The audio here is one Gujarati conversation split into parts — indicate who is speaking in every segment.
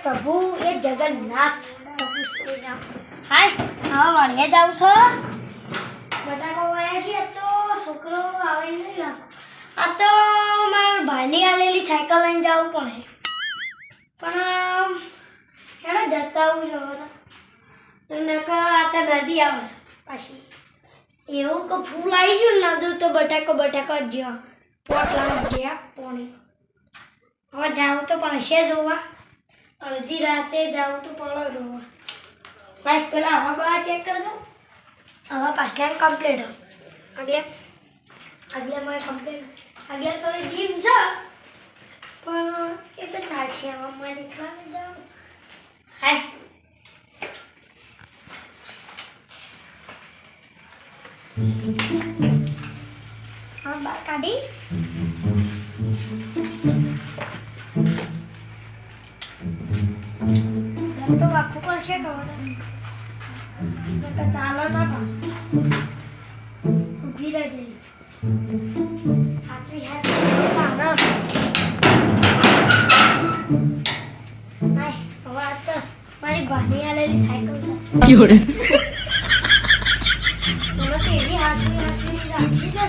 Speaker 1: પ્રભુ એ જગન્નાથ પ્રભુ શ્રી રામ. હાય હવે વાળીએ જાઉં છો. બટાકો વાયા છે તો છોકરો આવે નહીં લાગતો. આ તો મારા ભાઈની આલેલી સાયકલ લઈને જવું પડે. પણ હેડો જતા આવું જવો તો નકર આ તો નદી આવે છે પાછી. એવું કે ફૂલ આવી ગયું ને નદું તો બટાકો જ જ્યાં પોટલા જ્યાં પોણી. હવે જાવું તો પણ છે જોવા. અડધી રાતે જાવું તો પડે જોવા. ભાઈ પેલા હવા બહાર ચેક કરજો. હવા પાછલા કમ્પ્લીટ આગલે મારે કમ્પ્લીટ. આગળ થોડી ડીમ છે પણ એ તો ચાલશે. હવામાં નીકળવા જાવ. હાય હા બહાર કાઢી. તો રાખવું પડશે તો ચાલો ના પાછું ઊભી રહેજે. હાથવી હાથ હવે આ તો મારી ભાની આલેલી સાયકલ છે. મને તો એવી હાથવી રાખી છે.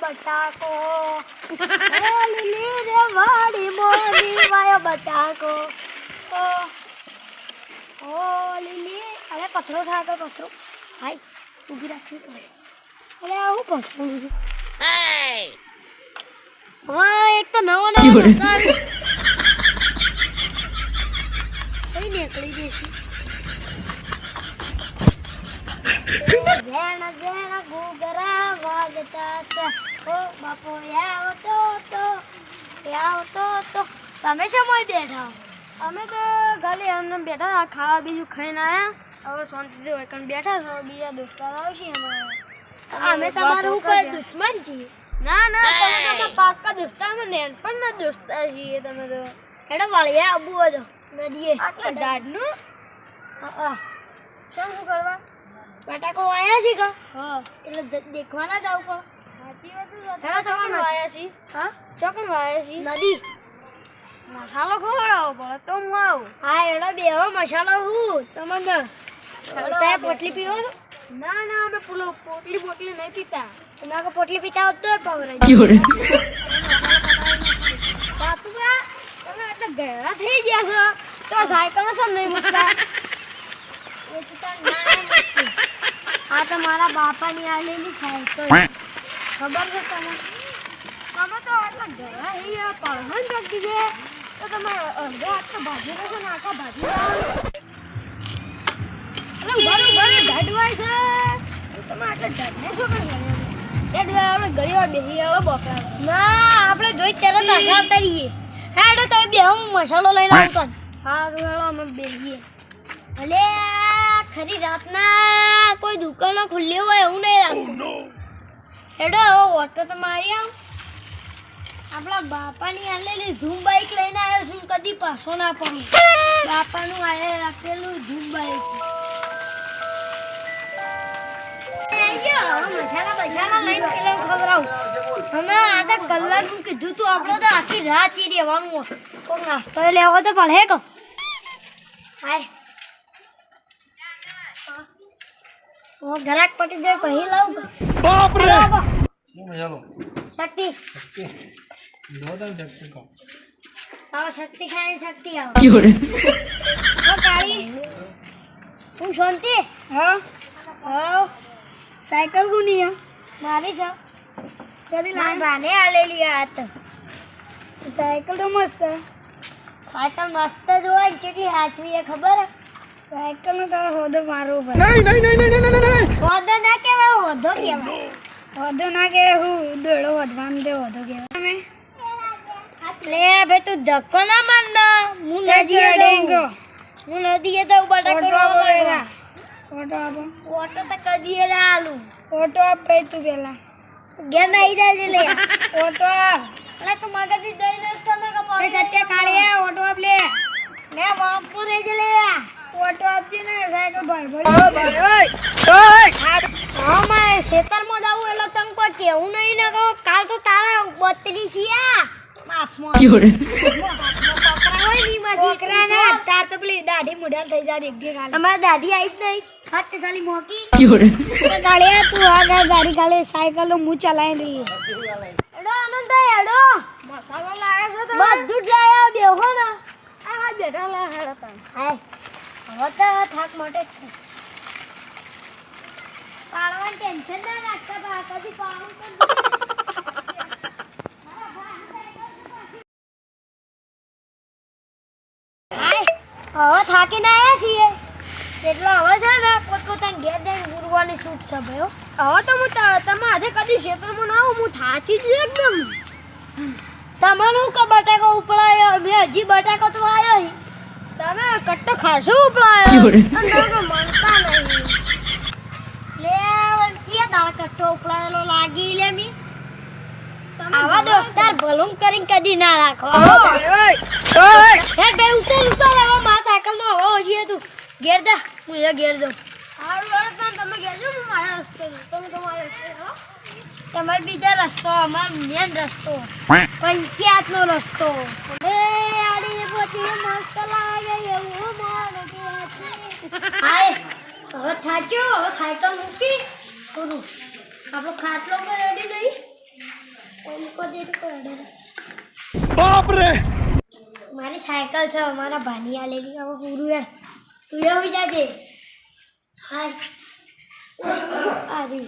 Speaker 1: બટાકો લીલી રે વાડી મોની વાયો બટાકો ઓ લીલી. અરે પથરો થાય તો પથરો હાય ઊભી રાખવી પડે. અરે આવું પથરો લીધું. હા એક તો નવો કઈ નીકળી જશે. વેણ વેણ ગુગરા વાગતા હતા. ઓ બાપો આવતો તો તમે શું મોય બેઠા? અમે તો ગાલે એમને બેઠા હતા ખાવા બીજું ખાઈને આવ્યા. હવે શાંતિથી હોય કારણ બેઠા છો. બીજા દોસ્તારો આવશે અમે તમારું કોઈ દુશ્મન છીએ? ના તમે તો પાક્કા દોસ્તા. અમે નેનપણના દોસ્તા છીએ. તમે તો હેડો વાળીએ આબુ હતો નદીએ દાઢનું. શું કરવા બટાકો વાયા છે કા? હા એટલે દેખવાના જ આવું પણ સાચી વાત છે. ચોકણ વાયા છે. હા ચોકણ વાયા છે નદી. મસાલો ખવડાવો પડે તો હું આવું. હા એડો બેહો મસાલો હું તમને તારે પોટલી પીવો છો? ના અમે પોટલી નહીં પીતા. તમે પોટલી પીતા હોત તો પવરાય. બાપુબા તમે એટલે ગયડા થઈ ગયા છો તો સાયકલમાં સમ નહીં મૂકતા. આ તો મારા બાપાની આલેલી સાયકલ ખબર છે તમે તો આટલા ઘણા પડહન જગી છે તો તમે અડધો હાથ તો ભાજી રહેશો ને આખા ભાજી ઢડવાય છે. તમે આટલા ઢડને શું કરી ઢડવાય? આપણે ઘડીવાર બેસી આવો બકરા. ના આપણે જોઈ ત્યારે નશા ઉતારીએ. હા એટલે તમે બે મસાલો લઈને આવતો. સારું હેડો અમે બેસીએ. ભલે ખરી રાતના કોઈ દુકાનો ખુલ્લી હોય એવું નહીં રાખતું. હેડો ઓટો તો મારી આવ. આપણા બાપાની આલેલી ધૂમ બાઈક લઈને આવ્યો છું. કદી પાછો ના પડું. બાપાનું રાખેલું ધૂમ બાઈક. મસાલા લઈને પેલો ખવડાવું. અમે આ તો કલાકનું કીધું તું. આપણે તો આખી રાત ઈ રહેવાનું. કોઈ નાસ્તો લેવો તો પડે કહો. હાય ગ્રાહક પટી જાય કહી લાવ. શક્તિ શક્તિ ખાય શક્તિ આવે. હું શાંતિ. હા સાયકલ કોની મારી છે. બાને આલેલી આ તો સાયકલ તો મસ્ત. સાયકલ મસ્ત જ હોય. કેટલી હાથવી એ ખબર? સાયકલ નો તારો હોદો મારવો પડે. હોદો ના કહેવાય હોદો કહેવાય. હોદો ના કહેવાય. હું દોડો વધવાનું તે હોદો કહેવાય. તમે લે ભાઈ તું ધક્કો ના માર ના. હું નદીએ તો બટાકો ઓટો આપો. ઓટો તો કદી આલું. ઓટો આપ ભાઈ તું પેલા ઘેર ના આવી જાય લે. ઓટો અરે તું મગજથી દઈને તને કપાવ એ સત્ય કાળિયા ઓટો આપ લે લે બાપુ રે જ લે ઓટો આપજે ને સાયકલ ભાઈ ભાઈ ઓય હા મારે ખેતરમાં જાવું એટલે તને કોઈ કેવું નહીં ને કહો કાલ તો તારા બત્રી છીયા માફમાં ક્યોરે પકરા હોય ની માં દીકરા ને તાર તો પેલી દાઢી મુઢાલ થઈ જાય એક જે કાલે અમાર દાઢી આવી જ નહીં હટ સાલી મોકી ક્યોરે ગાળિયા તું આ ગાડી કાલે સાયકલ તો હું ચલાઈ રહી એડો આનંદભાઈ એડો મસાલો લાયા છો તમે બધું જ લાયા બેહો ને આ બેઠા લા હેડો તમે હાય હવે તો થાક મોટે પાડવાની ટેન્શન ના રાખતા બા કદી પાડું હવે થાકીને આવ્યા છીએ એટલે હવે છે ને પોતપોતાની ઘેર જઈને ગુરવાની છૂટ છે ભાઈ હવે તો હું તમે આજે કદી ક્ષેત્રમાં ના આવું હું થાકી જ એકદમ તમારું કે બટાકો ઉપડાયો મેં હજી બટાકો તો આવ્યો તમે કટ્ટો ખાસો ઉપડાયો અને તમે મનતા નહીં લે વંચિયા દાળ કટ્ટો ઉપડાયેલો લાગી લે મી આવા દોસ્તાર ભલું કરીને કદી ના રાખો હે ભાઈ ઉતર હવે મા સાયકલ નો હવે હોજી તું ઘેર જા હું એ ઘેર જાઉં હારું હારું તમે ઘેર જાઓ હું મારા રસ્તે તમે તમારા રસ્તે હો તમારે બીજા રસ્તો અમાર મેન રસ્તો પંચાયતનો રસ્તો એ આડી પછી મસ્ત લાગે એવું મારે હાય હવે થાક્યો હવે સાયકલ મૂકી કરું આપણો ખાટલો કોઈ રેડી નહીં
Speaker 2: बाप रे
Speaker 1: મારી સાયકલ છે અમારા ભાની આલેલી હવે પૂરું યાર તું આવી જાજે હાય આવી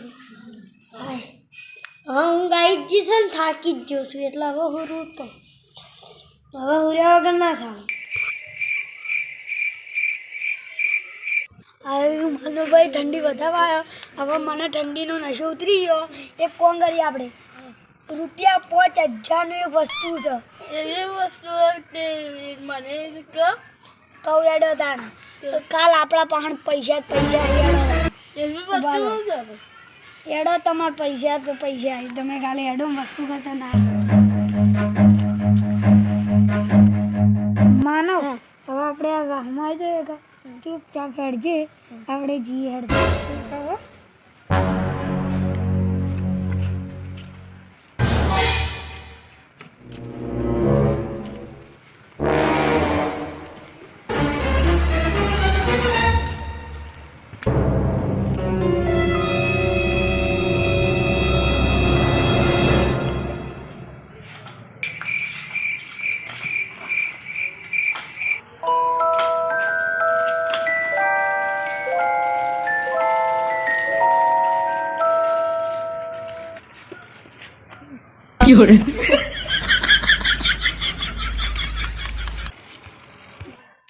Speaker 1: હાય હા હું ગાઈ જ છે ને થાકી જ જો છું એટલે હવે હુરું તો હવે હુર્યા વગર ના થાવ મને ભાઈ ઠંડી વધારે આવ્યો હવે મને ઠંડીનો નશો ઉતરી ગયો એક કોણ કરીએ આપણે રૂપિયા 5000 એક વસ્તુ છે એવી વસ્તુ મને કહું એડો તાણ કાલ આપણા પાસે પૈસા એવી વસ્તુ એડો તમારા પૈસા તો પૈસા તમે કાલે એડો વસ્તુ કરતા ના માનો હવે આપણે આ ગામમાં આવી જઈએ ચૂપચાપ હેડજે આપણે જી હેડજે
Speaker 2: क्यों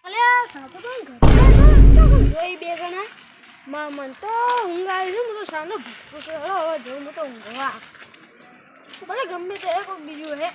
Speaker 1: અલ્યા સાતો તો જોઈ બે ગણા માં મન તો ઊંઘ આવી છે હું તો સાનો ભૂખો છે હવે જવું હું તો ઊંઘવા ભલે ગમે તે કોઈ બીજું હે